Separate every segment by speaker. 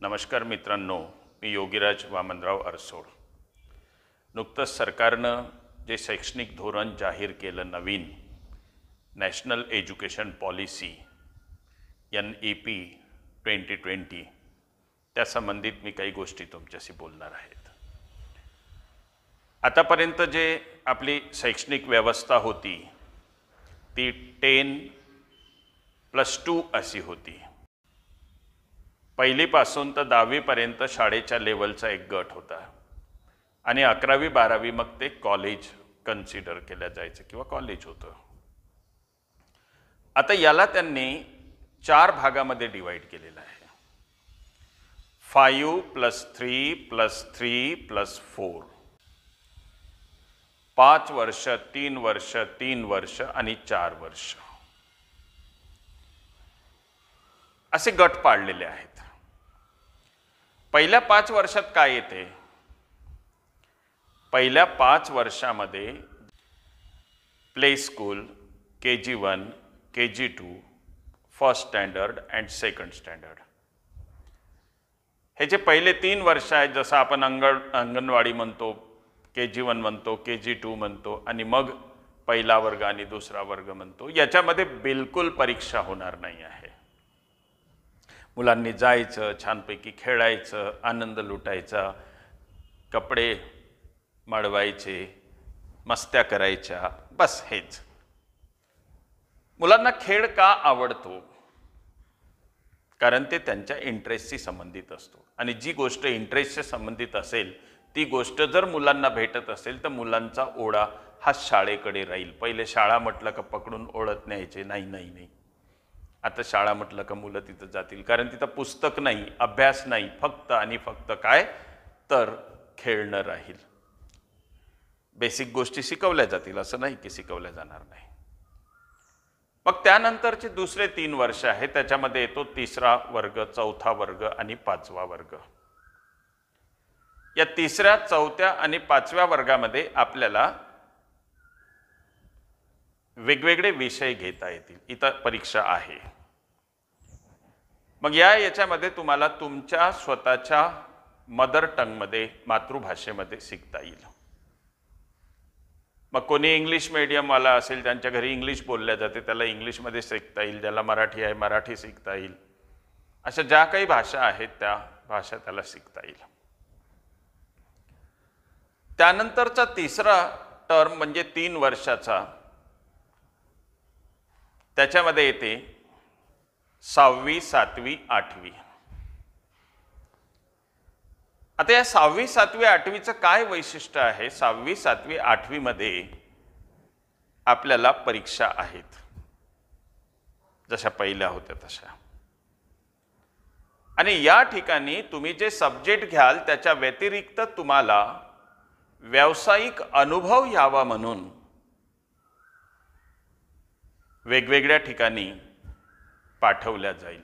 Speaker 1: नमस्कार मित्रांनो, मी योगीराज वामनराव अरसोड। नुकतंच सरकारनं जे शैक्षणिक धोरण जाहीर केलं नवीन नॅशनल एज्युकेशन पॉलिसी NEP 2020 त्या संबंधित मी काही गोष्टी तुमच्याशी बोलणार आहेत। आतापर्यंत जे आपली शैक्षणिक व्यवस्था होती ती 10+2 अशी होती। पहिलीपासून तर 10वी पर्यंत शाळेच्या लेवलचा एक गट होता आणि 11वी 12वी मग ते कॉलेज कन्सिडर केलं जायचं किंवा कॉलेज होतं। आता याला त्यांनी 4 भागामध्ये डिवाइड केलेलं आहे। 5+3+3+4 5 वर्ष, 3 वर्ष, 3 वर्ष आणि 4 वर्ष असे गट पाडलेले आहेत। पहिल्या 5 वर्षात काय येते? पहिल्या 5 वर्षामध्ये play school, KG1, KG2, first standard and second standard हे जे पहिले 3 वर्ष आहेत, जसं आपण अंगणवाडी म्हणतो, KG1 म्हणतो, KG2 म्हणतो आणि मग पहिला वर्ग आणि दुसरा वर्ग म्हणतो, याच्यामध्ये बिलकुल परीक्षा होणार नाही आहे। मुलांनी जायचं, छानपैकी खेळायचं, आनंद लुटायचा, कपडे मळवायचे, मस्त्या करायच्या, बस हेच। मुलांना खेळ का आवडतो? कारण ते त्यांच्या इंटरेस्टशी संबंधित असतो आणि जी गोष्ट इंटरेस्टशी संबंधित असेल ती गोष्ट जर मुलांना भेटत असेल तर मुलांचा ओढा हा शाळेकडे राहील। पहिले शाळा म्हटलं का पकडून ओढत न्यायचे, नाही, आता शाळा म्हटलं का मुलं तिथं जातील, कारण तिथं पुस्तक नाही, अभ्यास नाही, फक्त आणि फक्त काय तर खेळणं राहील। बेसिक गोष्टी शिकवल्या जातील, असं नाही की शिकवल्या जाणार नाही। मग त्यानंतरचे दुसरे 3 वर्ष आहे, त्याच्यामध्ये येतो 3रा वर्ग, 4था वर्ग आणि 5वा वर्ग। या 3ऱ्या, 4थ्या आणि 5व्या वर्गामध्ये आपल्याला वेगवेगळे विषय घेता येतील। इथं परीक्षा आहे। मग याच्यामध्ये तुम्हाला तुमच्या स्वतःच्या मदर टंगमध्ये, मातृभाषेमध्ये शिकता येईल। मग कोणी इंग्लिश मीडियमवाला असेल, त्यांच्या घरी इंग्लिश बोलल्या जाते, त्याला इंग्लिशमध्ये शिकता येईल। ज्याला मराठी आहे मराठी शिकता येईल। अशा ज्या काही भाषा आहेत त्या भाषा त्याला शिकता येईल। त्यानंतरचा 3रा टर्म म्हणजे 3 वर्षाचा, त्याच्यामध्ये येते 6वी, 7वी, 8वी। आता या 6वी, 7वी, 8वीचं काय वैशिष्ट्य आहे? 6वी, 7वी, 8वी मध्ये आपल्याला परीक्षा आहेत, जशा पहिल्या होत्या तशा। आणि या ठिकाणी तुम्ही जे सब्जेक्ट घ्याल त्याच्या व्यतिरिक्त तुम्हाला व्यावसायिक अनुभव यावा म्हणून वेगवेगळ्या ठिकाणी पाठवल्या जाईल।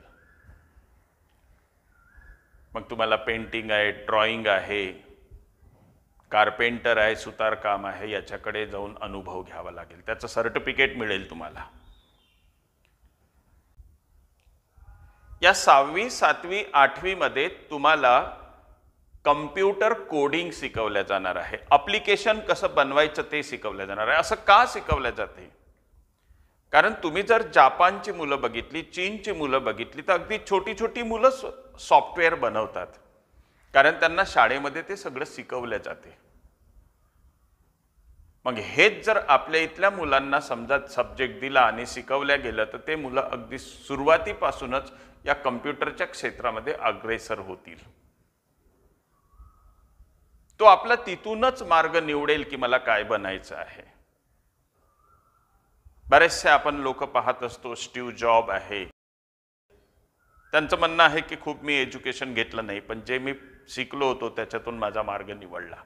Speaker 1: मग तुम्हाला पेंटिंग आहे, ड्रॉइंग आहे, कार्पेंटर आहे, सुतारकाम आहे, याच्याकडे जाऊन अनुभव घ्यावा लागेल, त्याचं सर्टिफिकेट मिळेल तुम्हाला। या 6वी, 7वी, 8वी मध्ये तुम्हाला कम्प्युटर कोडिंग शिकवल्या जाणार आहे। ॲप्लिकेशन कसं बनवायचं ते शिकवलं जाणार आहे। असं का शिकवलं जाते? कारण तुम्ही जर जापानची मुलं बघितली, चीनची मुलं बघितली, तर अगदी छोटी छोटी मुलं सॉफ्टवेअर बनवतात, कारण त्यांना शाळेमध्ये ते सगळं शिकवलं जाते। मग हेच जर आपल्या इथल्या मुलांना समजा सब्जेक्ट दिला आणि शिकवल्या गेलं तर ते मुलं अगदी सुरुवातीपासूनच या कम्प्युटरच्या क्षेत्रामध्ये अग्रेसर होतील। तो आपला तिथूनच मार्ग निवडेल की मला काय बनायचं आहे। बरेचसे आपण लोक पाहत असतो, स्टीव्ह जॉब आहे, त्यांचं म्हणणं आहे की खूप मी एज्युकेशन घेतलं नाही, पण जे मी शिकलो होतो त्याच्यातून माझा मार्ग निवडला।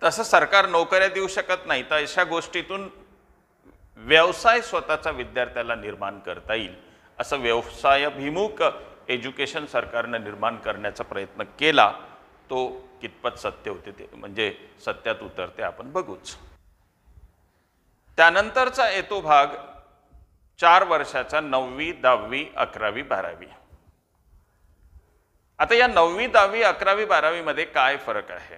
Speaker 1: तसं सरकार नोकऱ्या देऊ शकत नाही, तर अशा गोष्टीतून व्यवसाय स्वतःचा विद्यार्थ्याला निर्माण करता येईल, असं व्यवसायाभिमुख एज्युकेशन सरकारनं निर्माण करण्याचा प्रयत्न केला। तो कितपत सत्य होते ते म्हणजे सत्यात उतरते आपण बघूच। त्यानंतरचा येतो भाग 4 वर्षाचा, 9वी, 10वी, 11वी, 12वी। आता या 9वी 10वी 11वी 12वी मध्ये काय फरक आहे?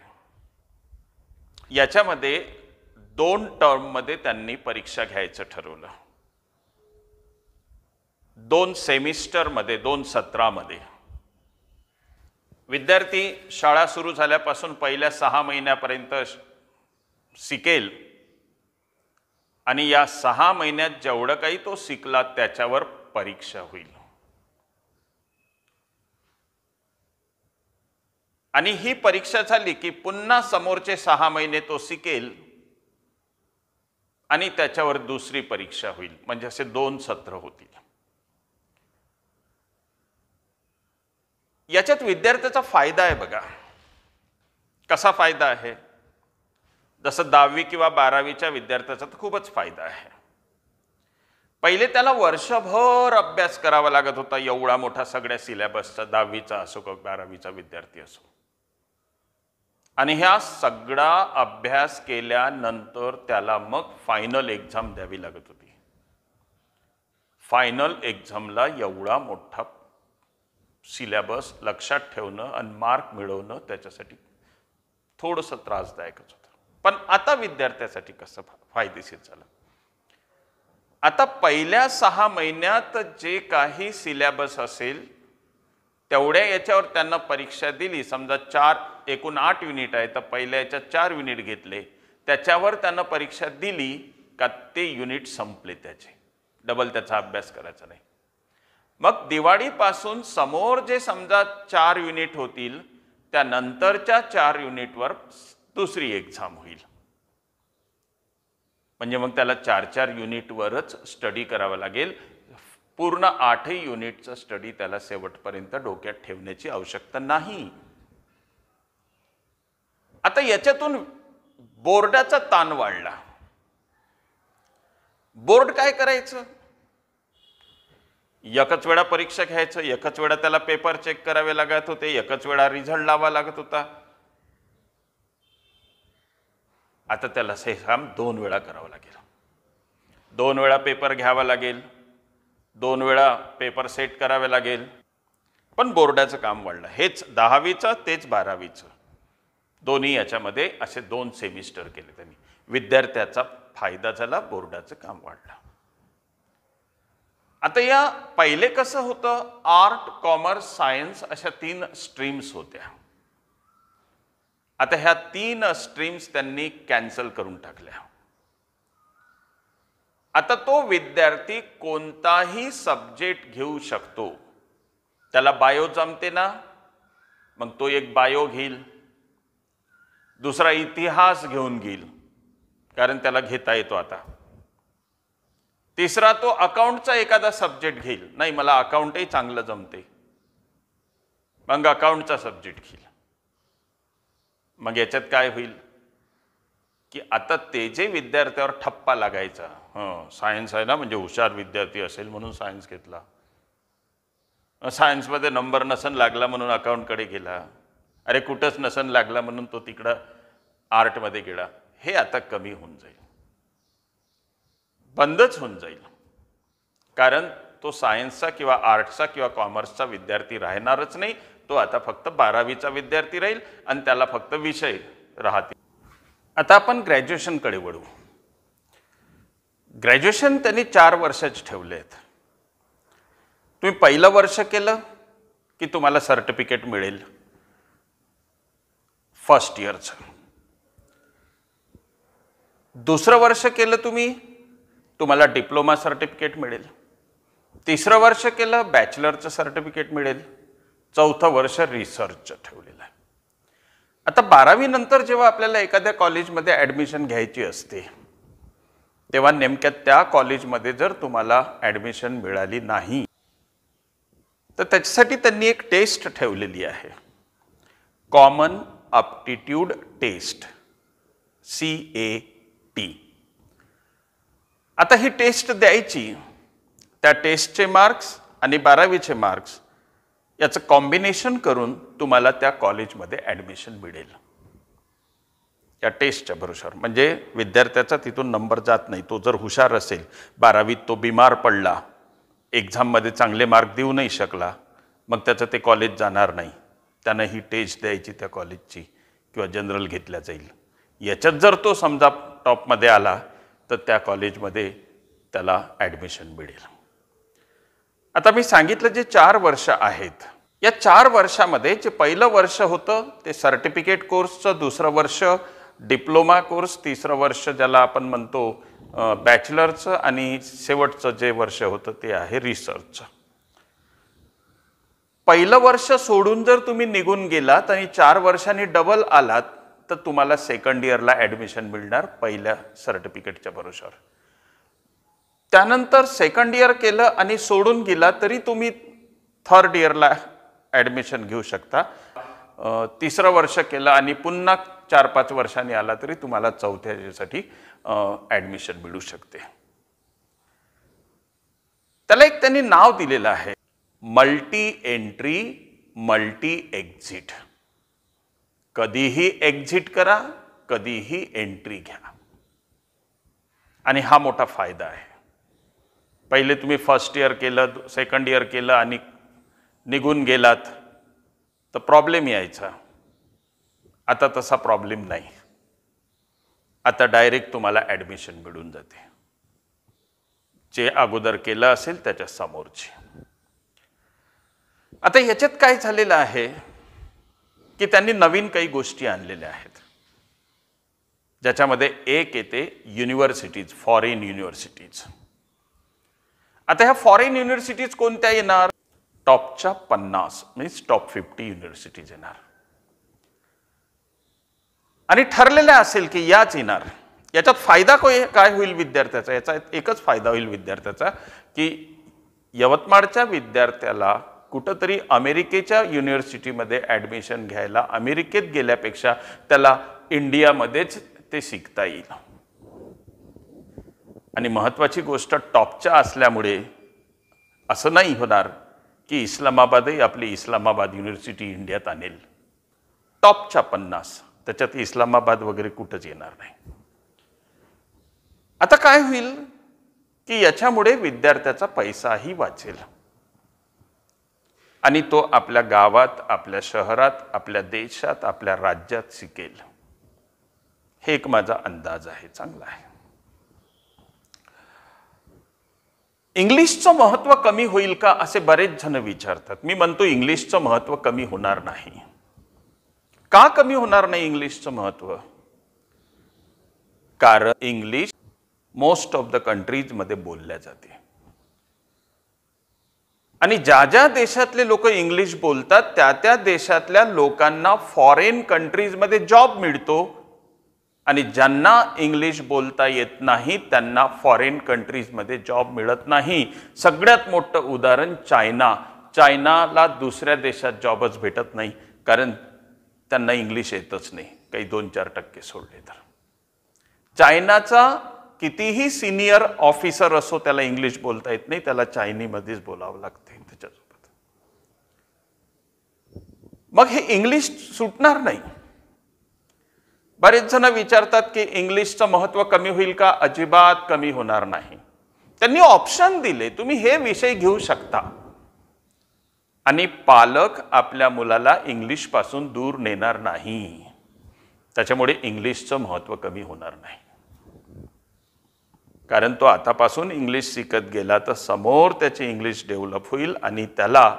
Speaker 1: याच्यामध्ये 2 टर्ममध्ये त्यांनी परीक्षा घ्यायचं ठरवलं, 2 सेमिस्टरमध्ये, 2 सत्रामध्ये. विद्यार्थी शाळा सुरू झाल्यापासून पहिल्या 6 महिन्यापर्यंत शिकेल आणि या 6 महिन्यात जेवढं काही तो शिकला त्याच्यावर परीक्षा होईल. आणि ही परीक्षा झाली की पुन्हा समोरचे 6 महिने तो शिकेल आणि त्याच्यावर दुसरी परीक्षा होईल. म्हणजे असे 2 सत्र होतील. याच्यात विद्यार्थ्याचा फायदा आहे बघा. कसा फायदा आहे? जसं 10वी किंवा 12वीच्या विद्यार्थ्याचा तर खूपच फायदा आहे. पहिले त्याला वर्षभर अभ्यास करावा लागत होता, एवढा मोठा सगळ्या सिलेबसचा, 10वीचा असो किंवा 12वीचा विद्यार्थी असो. आणि ह्या सगळा अभ्यास केल्यानंतर त्याला मग फायनल एक्झाम द्यावी लागत होती. फायनल एक्झामला एवढा मोठा सिलेबस लक्षात ठेवणं आणि मार्क मिळवणं त्याच्यासाठी थोडंसं त्रासदायकच होतं. पण आता विद्यार्थ्यासाठी कसं फायदेशीर झालं? आता पहिल्या 6 महिन्यात जे काही सिलेबस असेल तेवढ्या याच्यावर त्यांना परीक्षा दिली. समजा एकूण 8 युनिट आहे, तर पहिल्या याच्यात 4 युनिट घेतले, त्याच्यावर त्यांना परीक्षा दिली का ते युनिट संपले, त्याचे डबल त्याचा अभ्यास करायचा नाही. मग दिवाळीपासून समोर जे समजा 4 युनिट होतील त्यानंतरच्या 4 युनिटवर दुसरी एक्झाम होईल. म्हणजे मग त्याला 4-4 युनिटवरच स्टडी करावा लागेल. पूर्ण 8 युनिटचा स्टडी त्याला शेवटपर्यंत डोक्यात ठेवण्याची आवश्यकता नाही. आता याच्यातून बोर्डाचा ताण वाढला. बोर्ड काय करायचं? एकच वेळा परीक्षा घ्यायचं, एकच वेळा त्याला पेपर चेक करावे लागत होते, एकच वेळा रिझल्ट लावा लागत होता. आता त्याला हे काम 2 वेळा करावं लागेल. 2 वेळा पेपर घ्यावा लागेल, 2 वेळा पेपर सेट करावे लागेल. पण बोर्डाचं काम वाढलं. हेच 10वीचं तेच 12वीचं, दोन्ही याच्यामध्ये असे 2 सेमिस्टर केले त्यांनी. विद्यार्थ्याचा फायदा झाला, बोर्डाचं काम वाढलं. आता या पहिले कसं होतं, आर्ट, कॉमर्स, सायन्स अशा 3 स्ट्रीम्स होत्या. आता ह्या 3 स्ट्रीम्स त्यांनी कॅन्सल करून टाकल्या. आता तो विद्यार्थी कोणताही सब्जेक्ट घेऊ शकतो. त्याला बायो जमते ना, मग तो एक बायो घेईल, दुसरा इतिहास घेऊन घेईल कारण त्याला घेता येतो. आता तिसरा तो अकाउंटचा एखादा सब्जेक्ट घेईल, नाही मला अकाउंटही चांगलं जमते, मग अकाउंटचा सब्जेक्ट घेईल. मग याच्यात काय होईल की आता ते जे विद्यार्थ्यावर ठप्पा लागायचा, सायन्स आहे ना म्हणजे हुशार विद्यार्थी असेल म्हणून सायन्स घेतला, सायन्समध्ये नंबर नसन लागला म्हणून अकाउंटकडे गेला, अरे कुठंच नसन लागला म्हणून तो तिकडं आर्टमध्ये गेला, हे आता कमी होऊन जाईल, बंदच होऊन जाईल. कारण तो सायन्सचा किंवा आर्ट्सचा किंवा कॉमर्सचा विद्यार्थी राहणारच नाही. तो आता फक्त 12वीचा विद्यार्थी राहील आणि त्याला फक्त विषय राहतील. आता आपण ग्रॅज्युएशनकडे वळू. ग्रॅज्युएशन त्यांनी 4 वर्षाचे ठेवले आहेत. तुम्ही पहिलं वर्ष केलं की तुम्हाला सर्टिफिकेट मिळेल फर्स्ट इयरचं. दुसरं वर्ष केलं तुम्हाला डिप्लोमा सर्टिफिकेट मिळेल. तिसरं वर्ष केलं बॅचलरचं सर्टिफिकेट मिळेल. चौथं वर्ष रिसर्चचं ठेवलेलं आहे. आता 12वी नंतर जेव्हा आपल्याला एखाद्या कॉलेजमध्ये ॲडमिशन घ्यायची असते तेव्हा नेमक्या त्या कॉलेजमध्ये जर तुम्हाला ॲडमिशन मिळाली नाही तर त्याच्यासाठी त्यांनी एक टेस्ट ठेवलेली आहे, कॉमन ॲप्टिट्यूड टेस्ट, CAT. आता ही टेस्ट द्यायची, त्या टेस्टचे मार्क्स आणि 12वीचे मार्क्स याचं कॉम्बिनेशन करून तुम्हाला त्या कॉलेजमध्ये ॲडमिशन मिळेल या टेस्टच्या भरोशावर. म्हणजे विद्यार्थ्याचा तिथून नंबर जात नाही. तो जर हुशार असेल, 12वीत तो बिमार पडला, एक्झाममध्ये चांगले मार्क देऊ नाही शकला, मग त्याचं ते कॉलेज जाणार नाही. त्यानं ही टेस्ट द्यायची त्या कॉलेजची किंवा जनरल घेतल्या जाईल. याच्यात जर तो समजा टॉपमध्ये आला तर त्या कॉलेजमध्ये त्याला ॲडमिशन मिळेल. आता मी सांगितलं जे 4 वर्ष आहेत, या 4 वर्षामध्ये जे पहिलं वर्ष होतं ते सर्टिफिकेट कोर्सचं, दुसरं वर्ष डिप्लोमा कोर्स, तिसरं वर्ष ज्याला आपण म्हणतो बॅचलरचं, आणि शेवटचं जे वर्ष होतं ते आहे रिसर्चचं. पहिलं वर्ष सोडून जर तुम्ही निघून गेलात आणि 4 वर्षांनी डबल आलात तर तुम्हाला सेकंड इयरला ॲडमिशन मिळणार पहिल्या सर्टिफिकेटच्या भरोशावर. त्यानंतर सेकंड इयर केलं आणि सोडून गेला तरी तुम्ही थर्ड इयरला ॲडमिशन घेऊ शकता. तिसरं वर्ष केलं आणि पुन्हा 4-5 वर्षांनी आला तरी तुम्हाला चौथ्या इयरसाठी ॲडमिशन मिळू शकते. त्याला एक त्यांनी नाव दिलेलं आहे, मल्टी एंट्री मल्टी एक्झिट. कधीही एक्झिट करा, कधीही एंट्री घ्या. आणि हा मोठा फायदा आहे. पहिले तुम्ही फर्स्ट इयर केलं, सेकंड इयर केलं आणि निघून गेलात तर प्रॉब्लेम यायचा. आता तसा प्रॉब्लेम नाही. आता डायरेक्ट तुम्हाला ॲडमिशन मिळून जाते, जे अगोदर केलं असेल त्याच्या समोरची. आता याच्यात काय झालेलं आहे की त्यांनी नवीन काही गोष्टी आणलेल्या आहेत, ज्याच्यामध्ये एक येते युनिव्हर्सिटीज, फॉरेन युनिव्हर्सिटीज. आता ह्या फॉरेन युनिव्हर्सिटीज कोणत्या येणार? टॉपच्या 50 मीन्स टॉप 50 युनिव्हर्सिटीज येणार. आणि ठरलेलं असेल की याच येणार. याच्यात फायदा काय होईल विद्यार्थ्याचा? याचा एकच फायदा होईल विद्यार्थ्याचा की यवतमाळच्या विद्यार्थ्याला कुठंतरी अमेरिकेच्या युनिव्हर्सिटीमध्ये ॲडमिशन घ्यायला अमेरिकेत गेल्यापेक्षा त्याला इंडियामध्येच ते शिकता येईल. आणि महत्त्वाची गोष्ट टॉपच्या असल्यामुळे असं नाही होणार की इस्लामाबादही आपली इस्लामाबाद युनिव्हर्सिटी इंडियात आणेल. टॉपच्या 50 त्याच्यात इस्लामाबाद वगैरे कुठंच येणार नाही. आता काय होईल की याच्यामुळे विद्यार्थ्याचा पैसाही वाचेल आणि तो आपल्या गावात, आपल्या शहरात, आपल्या देशात, आपल्या राज्यात शिकेल. हे एक माझा अंदाज आहे, चांगला आहे. इंग्लिशचं महत्त्व कमी होईल का असे बरेच जण विचारतात. मी म्हणतो इंग्लिशचं महत्त्व कमी होणार नाही. का कमी होणार नाही इंग्लिशचं महत्त्व? कारण इंग्लिश मोस्ट ऑफ द कंट्रीजमध्ये बोलल्या जाते. आणि ज्या ज्या देशातले लोक इंग्लिश बोलतात त्या त्या देशातल्या लोकांना फॉरेन कंट्रीजमध्ये जॉब मिळतो आणि ज्यांना इंग्लिश बोलता येत नाही त्यांना फॉरेन कंट्रीजमध्ये जॉब मिळत नाही. सगळ्यात मोठं उदाहरण चायना. चायनाला दुसऱ्या देशात जॉबच भेटत नाही कारण त्यांना इंग्लिश येतच नाही, काही 2-4% सोडले तर. चायनाचा कितीही सिनियर ऑफिसर असो त्याला इंग्लिश बोलता येत नाही, त्याला चायनीमध्येच बोलावं लागते त्याच्यासोबत. मग हे इंग्लिश सुटणार नाही. बरेच जण विचारतात की इंग्लिशचं महत्त्व कमी होईल का? अजिबात कमी होणार नाही. त्यांनी ऑप्शन दिले, तुम्ही हे विषय घेऊ शकता आणि पालक आपल्या मुलाला इंग्लिश पासून दूर नेणार नाही. त्याच्यामुळे इंग्लिशचं महत्त्व कमी होणार नाही. कारण तो आतापासून इंग्लिश शिकत गेला तर समोर त्याची इंग्लिश डेव्हलप होईल आणि त्याला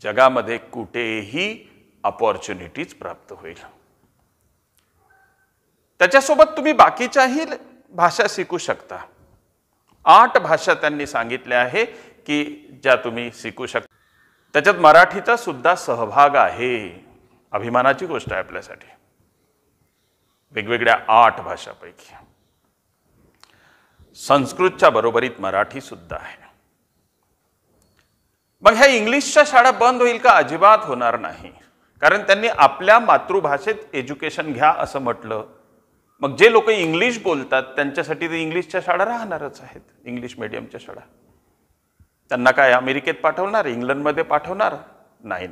Speaker 1: जगामध्ये कुठेही अपॉर्च्युनिटीज प्राप्त होईल. त्याच्यासोबत तुम्ही बाकीच्याही भाषा शिकू शकता. 8 भाषा त्यांनी सांगितल्या आहे की ज्या तुम्ही शिकू शकता. त्याच्यात मराठीचा सुद्धा सहभाग आहे. अभिमानाची गोष्ट आहे आपल्यासाठी. वेगवेगळ्या 8 भाषापैकी संस्कृतच्या बरोबरीत मराठी सुद्धा आहे. मग ह्या इंग्लिशच्या शाळा बंद होईल का? अजिबात होणार नाही. कारण त्यांनी आपल्या मातृभाषेत एज्युकेशन घ्या असं म्हटलं. मग जे लोक इंग्लिश बोलतात त्यांच्यासाठी तर इंग्लिशच्या शाळा राहणारच आहेत, इंग्लिश मीडियमच्या शाळा. त्यांना काय अमेरिकेत पाठवणार, इंग्लंडमध्ये पाठवणार? नाही.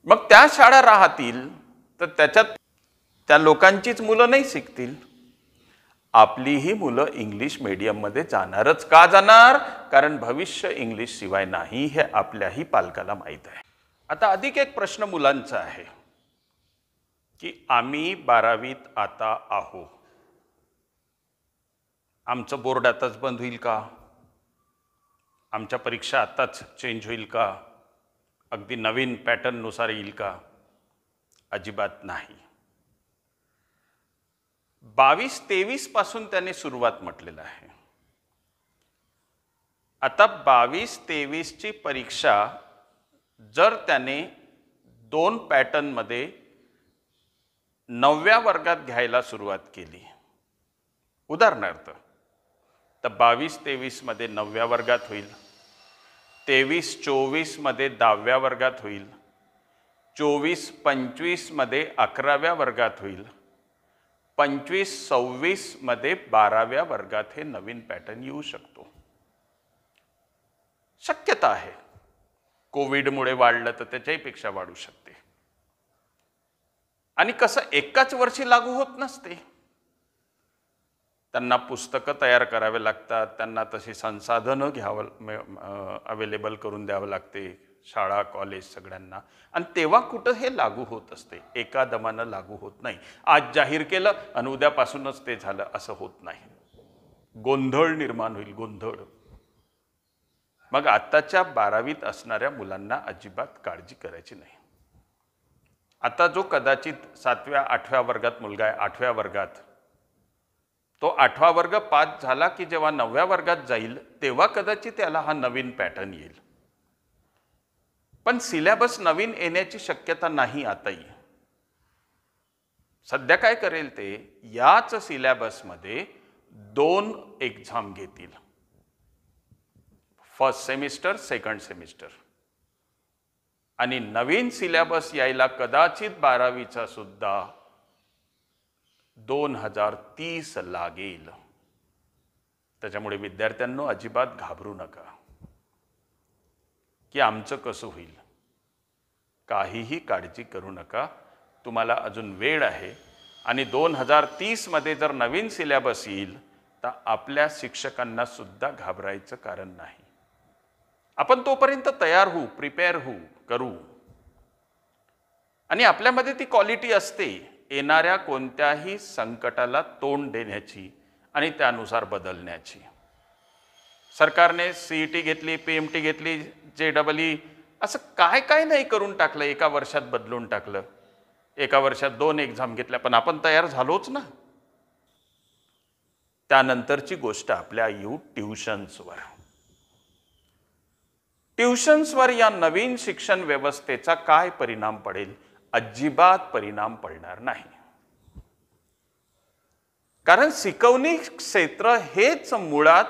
Speaker 1: मग त्या शाळा राहतील तर त्याच्यात त्या लोकांचीच मुलं नाही शिकतील. आपलीही मुलं इंग्लिश मीडियममध्ये जाणारच. का जाणार? कारण भविष्य इंग्लिश शिवाय नाही हे आपल्याही पालकाला माहीत आहे. आता अधिक एक प्रश्न मुलांचा आहे की आम्ही 12वीत आता आहो, आमचं बोर्ड आताच बंद होईल का? आमच्या परीक्षा आताच चेंज होईल का? अगदी नवीन पॅटर्ननुसार येईल का? अजिबात नाही. 22-23 पासून त्यांनी सुरुवात म्हटलेलं आहे. आता 22-23 ची परीक्षा जर त्याने 2 पॅटर्नमध्ये 9व्या वर्गात घ्यायला सुरुवात केली, उदाहरणार्थ, तर 22-23 मध्ये 9व्या वर्गात होईल, 23-24 मध्ये 10व्या वर्गात होईल, 24-25 मध्ये 11व्या वर्गात होईल, 25-26 मध्ये 12व्या वर्गात हे नवीन पॅटर्न येऊ शकतो. शक्यता आहे. कोविडमुळे वाढलं तर त्याच्याही पेक्षा वाढू शकते. आणि कसं एकाच वर्षी लागू होत नसते. त्यांना पुस्तकं तयार करावे लागतात, त्यांना तशी संसाधनं घ्यावं, अवेलेबल करून द्यावं लागते, शाळा कॉलेज सगळ्यांना, आणि तेव्हा कुठं हे लागू होत असते. एका दमानं लागू होत नाही. आज जाहीर केलं आणि उद्यापासूनच ते झालं असं होत नाही. गोंधळ निर्माण होईल, गोंधळ. मग आताच्या 12वीत असणाऱ्या मुलांना अजिबात काळजी करायची नाही. आता जो कदाचित 7व्या-8व्या वर्गात मुलगा आहे, 8व्या वर्गात, तो 8वा वर्ग पास झाला की जेव्हा 9व्या वर्गात जाईल तेव्हा कदाचित त्याला हा नवीन पॅटर्न येईल. पण सिलेबस नवीन येण्याची शक्यता नाही आताही. सध्या काय करेल ते, याच सिलेबसमध्ये 2 एक्झाम घेतील, फर्स्ट सेमिस्टर, सेकंड सेमिस्टर, आणि नवीन सिलेबस यायला कदाचित 12वीचा सुद्धा 2030 लागेल. त्याच्यामुळे विद्यार्थ्यांनो अजिबात घाबरू नका की आमचं कसं होईल. काहीही काळजी करू नका. तुम्हाला अजून वेळ आहे. आणि 2030 मध्ये जर नवीन सिलेबस येईल तर आपल्या शिक्षकांना सुद्धा घाबरायचं कारण नाही. आपण तोपर्यंत तयार होऊ, प्रिपेअर होऊ, करू. आणि आपल्यामध्ये ती क्वालिटी असते येणाऱ्या कोणत्याही संकटाला तोंड देण्याची आणि त्यानुसार बदलण्याची. सरकारने CET घेतली, PMT घेतली, JEE, असं काय काय नाही करून टाकलं, एका वर्षात बदलून टाकलं. एका वर्षात 2 एक्झाम घेतल्या, पण आपण तयार झालोच ना. त्यानंतरची गोष्ट आपल्या येऊ ट्युशन्सवर. ट्युशन्सवर या नवीन शिक्षण व्यवस्थेचा काय परिणाम पडेल? अजिबात परिणाम पडणार नाही. कारण शिकवणी क्षेत्र हेच मुळात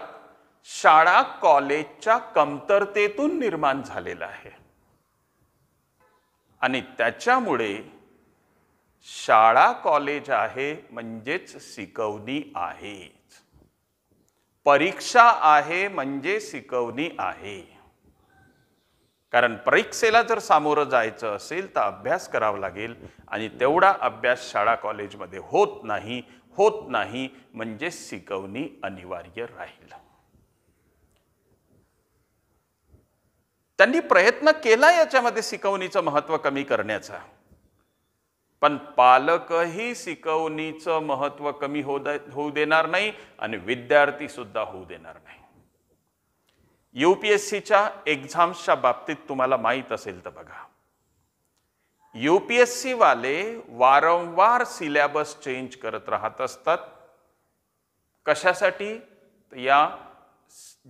Speaker 1: शाळा कॉलेजच्या कमतरतेतून निर्माण झालेलं आहे. आणि त्याच्यामुळे शाळा कॉलेज आहे म्हणजेच शिकवणी आहे, परीक्षा आहे म्हणजे शिकवणी आहे. कारण परीक्षेला जर सामोरं जायचं असेल तर अभ्यास करावा लागेल, आणि तेवढा अभ्यास शाळा कॉलेजमध्ये होत नाही म्हणजे शिकवणी अनिवार्य राहील. त्यांनी प्रयत्न केला याच्यामध्ये शिकवणीचं महत्त्व कमी करण्याचा, पण पालकही शिकवणीचं महत्त्व कमी होऊ देणार नाही आणि विद्यार्थी सुद्धा होऊ देणार नाही. UPSCच्या एक्झाम्सच्या बाबतीत तुम्हाला माहीत असेल तर बघा, UPSC वाले वारंवार सिलेबस चेंज करत राहत असतात. कशासाठी? या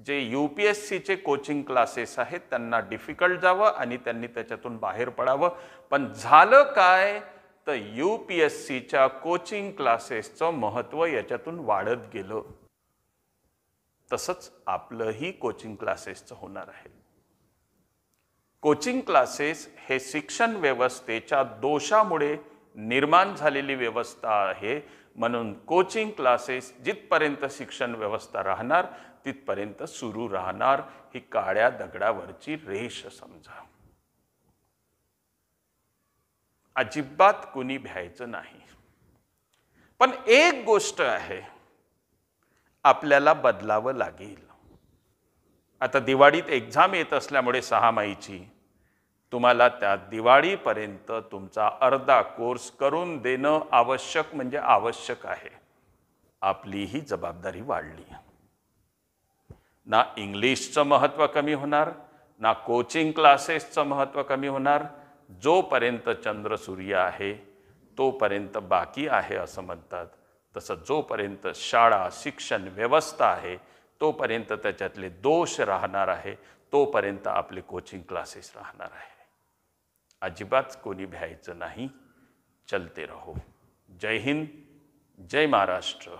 Speaker 1: जे UPSCचे कोचिंग क्लासेस आहेत त्यांना डिफिकल्ट जावं आणि त्यांनी त्याच्यातून बाहेर पडावं. पण झालं काय, तर UPSCच्या कोचिंग क्लासेसचं महत्त्व याच्यातून वाढत गेलं. तसंच आपलंही कोचिंग क्लासेसचं होणार आहे. कोचिंग क्लासेस हे शिक्षण व्यवस्थेच्या दोषामुळे निर्माण झालेली व्यवस्था आहे. म्हणून कोचिंग क्लासेस जिथपर्यंत शिक्षण व्यवस्था राहणार तिथपर्यंत सुरू राहणार. ही काळ्या दगडावरची रेष समजा. अजिबात कुणी भ्यायचं नाही. पण एक गोष्ट आहे, आपल्याला बदलावं लागेल. आता दिवाळीत एक्झाम येत असल्यामुळे 6 माहीची तुम्हाला त्या दिवाळीपर्यंत तुमचा अर्धा कोर्स करून देणं आवश्यक म्हणजे आवश्यक आहे. आपली ही जबाबदारी वाढली. ना इंग्लिशचं महत्त्व कमी होणार, ना कोचिंग क्लासेसचं महत्त्व कमी होणार. जोपर्यंत चंद्र सूर्य आहे तोपर्यंत बाकी आहे असं म्हणतात. तसं जोपर्यंत शाळा शिक्षण व्यवस्था आहे तोपर्यंत त्याच्यातले दोष राहणार आहे, तोपर्यंत आपले कोचिंग क्लासेस राहणार आहे. अजिबात कोणी भ्यायचं नाही. चलते रहो. जय हिंद, जय महाराष्ट्र.